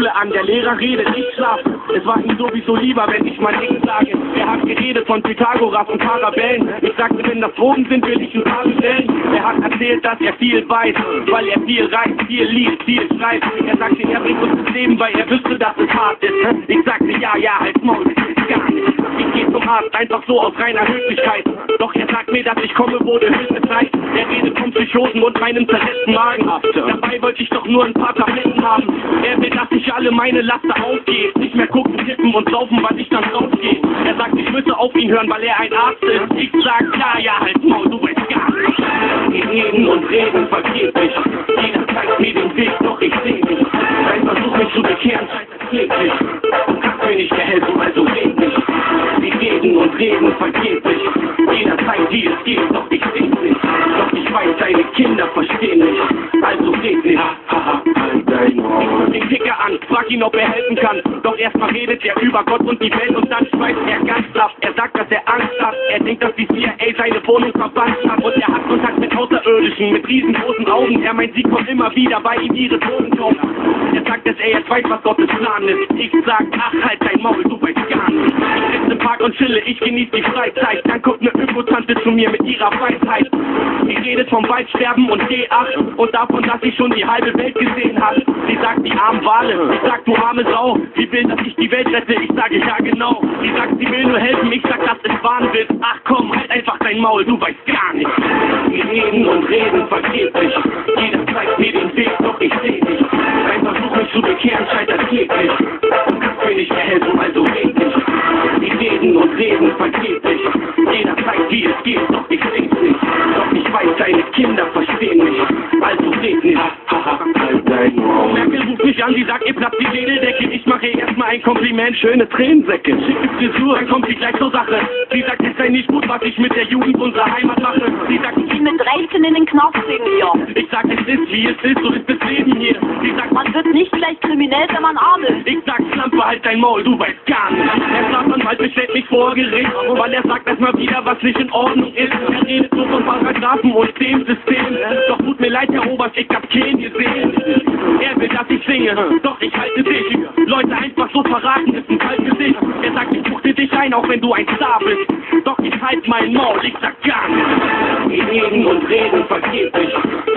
Schule an, der Lehrer redet, ich schlaf. Es war ihm sowieso lieber, wenn ich mein Ding sage. Er hat geredet von Pythagoras und Parabellen. Ich sagte, wenn das Drogen sind, will ich ein paar bestellen. Er hat erzählt, dass er viel weiß, weil er viel reist, viel liest, viel schreibt. Er sagte, er bringt uns das Leben, weil er wüsste, dass es hart ist. Ich sagte, ja, halt Maul, das ist gar nicht. Ich geh zum Arzt, einfach so aus reiner Höflichkeit. Doch er sagt mir, dass ich komme, wurde höchste Zeit. Er redet von Psychosen und meinem zersetzten Magen. Dabei wollte ich doch nur ein paar Tabletten haben. Er will, dass ich alle meine Laster aufgehe. Nicht mehr gucken, tippen und saufen, weil ich dann rausgehe. Er sagt, ich müsse auf ihn hören, weil er ein Arzt ist. Ich sag, ja, halt Maul, du weißt gar nicht. Wir reden und reden vergeblich. Jeder zeigt mir den Weg, doch ich seh nicht. Ein Versuch, mich zu bekehren, scheitert kläglich. Und kannst mir nicht helfen, also red nicht. Wir reden und reden vergeblich. Jeder zeigt, wie es geht, doch ich seh nicht. Doch ich weiß, deine Kinder verstehen nicht. Also red nicht. Halt dein Maul. Ich ruf den Kicker an, frag ihn, ob er helfen kann. Doch erstmal redet er über Gott und die Welt und dann schmeißt er ganz ab. Er sagt, dass er Angst hat. Er denkt, dass die CIA seine Wohnung verbannt hat. Und er hat Kontakt mit Außerirdischen, mit riesengroßen Augen. Er meint, sie kommt immer wieder bei ihm ihre Drogen kaufen. Er sagt, dass er jetzt weiß, was Gottes Plan ist. Ich sag, halt dein Maul, du weißt gar nicht. Ich sitze im Park und chille, ich genieße die Freizeit. Dann kommt eine Öko-Tante zu mir mit ihrer Weisheit. Sie redet vom Waldsterben und D8 und davon, dass sie schon die halbe Welt gesehen hat. Sie sagt, die armen Wale. Ich sag, du arme Sau. Sie will, dass ich die Welt rette. Ich sage, ja genau. Sie sagt, sie will nur helfen. Ich sag, das ist Wahnwitz. Ach komm, halt einfach dein Maul, du weißt gar nicht. Wir reden und reden vergeblich. Jeder zeigt mir den Weg, doch ich seh nicht. Ein Versuch, mich zu bekehren, scheitert kläglich. Du kannst mir nicht mehr helfen, also red nicht. Wir reden und reden vergeblich. Jeder zeigt, wie es geht, doch ich seh's nicht. Doch ich weiß, deine Kinder verstehen mich. Also red nicht. Halt dein Maul. Merkel ruft mich an, sie sagt, ihr platzt die Schädeldecke. Ich mache ihr erstmal ein Kompliment, schöne Tränensäcke. Schicke Frisur, dann kommt sie gleich zur Sache. Sie sagt, es sei nicht gut, was ich mit der Jugend unserer Heimat mache. Sie sagt, Die mit 13 in den Knast wegen mir. ich sag, es ist wie es ist, so ist das Leben hier. Sie sagt, Man wird nicht gleich kriminell, wenn man arm ist. ich sag, Schlampe, halt dein Maul, du weißt gar nicht. Der Staatsanwalt bestellt mich vor Gericht, weil er sagt erstmal wieder, was nicht in Ordnung ist. Er redet so von Paragraphen und dem System. Doch tut mir leid, Herr Oberst, ich hab keinen gesehen. Er will, dass ich singe, doch ich halte dich. Leute einfach so verraten, ist ein Kaltgesicht. Er sagt, ich buchte dich ein, auch wenn du ein Star bist. Doch ich halt mein Maul, ich sag gar nichts. Wir reden und reden vergeblich.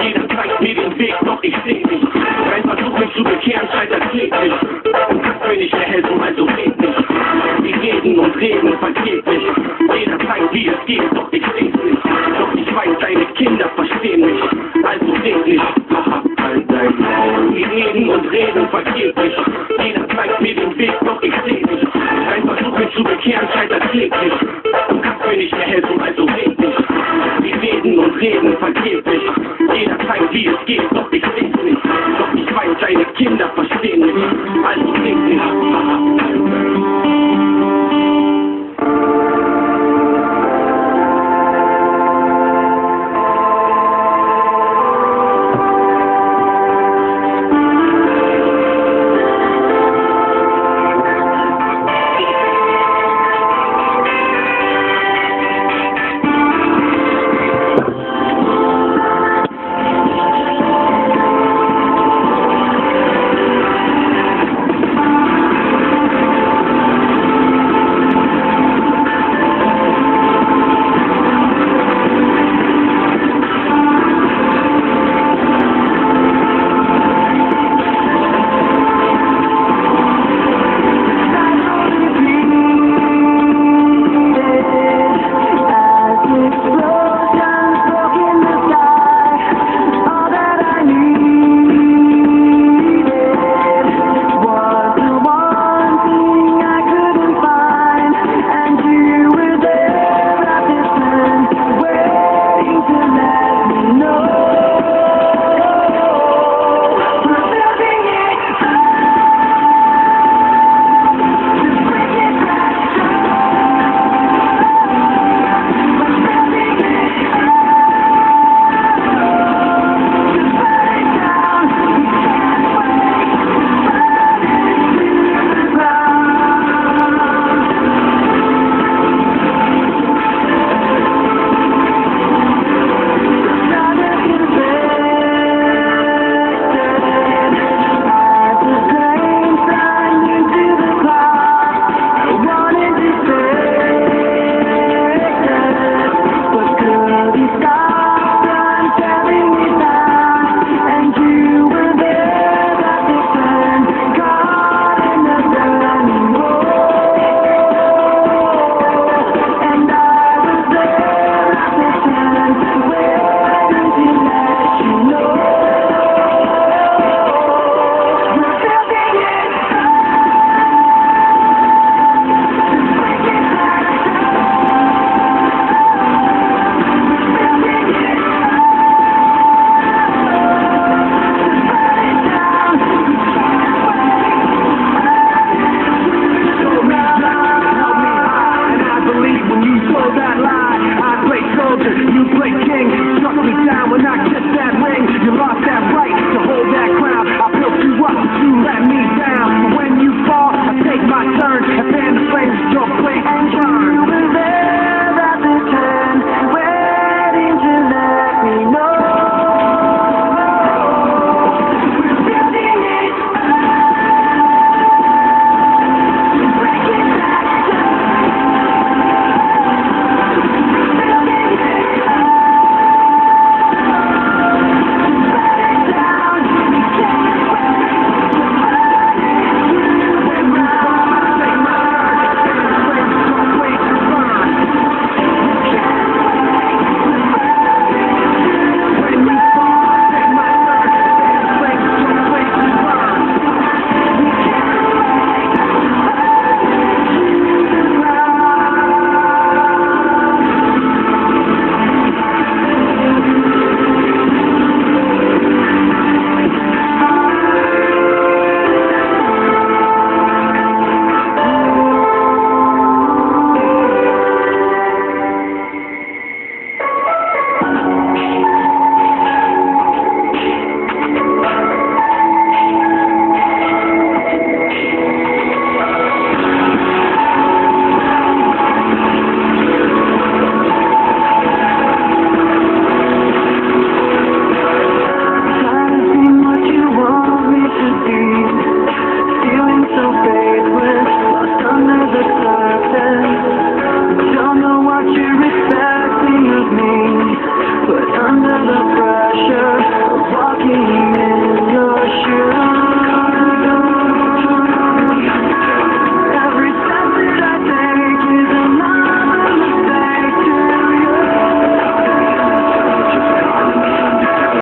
Jeder zeigt mir den Weg, doch ich seh nicht. Ein Versuch, mich zu bekehren, scheitert kläglich. Du kannst mir nicht mehr helfen, also red nicht. Wir reden und reden vergeblich. Jeder zeigt, wie es geht, doch ich seh's nicht. Doch ich weiß, deine Kinder verstehen mich. Also red nicht. Halt dein Maul. Wir reden und reden vergeblich. Jeder zeigt mir den Weg, doch ich seh nicht. Ein Versuch, mich zu bekehren, scheitert kläglich. Du kannst mir nicht mehr helfen, also red nicht. Wir reden und reden vergeblich. Jeder zeigt, wie es geht, doch ich seh's nicht. Doch ich weiß, deine Kinder verstehen mich. Also red nicht. ground. I built you up, you let me down.